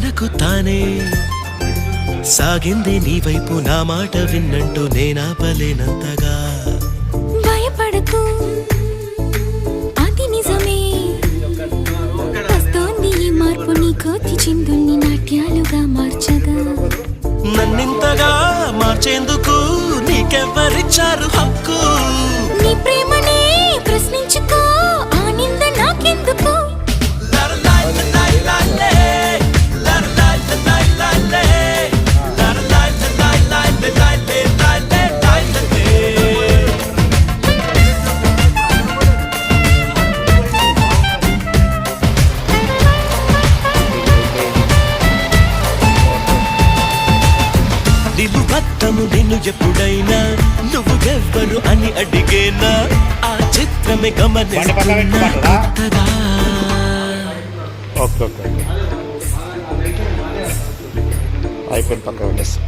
తనకు తానే సాగింది నీ వైపు నా మాట విన్నంటూ నేనాపలేనంతగా. భయపడకు అది నిజమే, వస్తోంది ఈ మార్పు నీ కోతి చిందుల్ని నాట్యాలుగా మార్చగా. నన్నింతగా మార్చేందుకు నీకెవ్వరిచ్చారు హక్కు? నీ ప్రేమనే ప్రశ్నించుకో, ఆ నింద నాకెందుకు? నిలువత్తము నిన్ను ఎప్పుడైనా నువ్వు ఎవ్వరు అని అడిగేనా? ఆ చిత్రమే గమనిస్తున్నా కొత్తగా. ఓకే ఓకే అయిపోయింది, పక్క పెట్టేస్తా.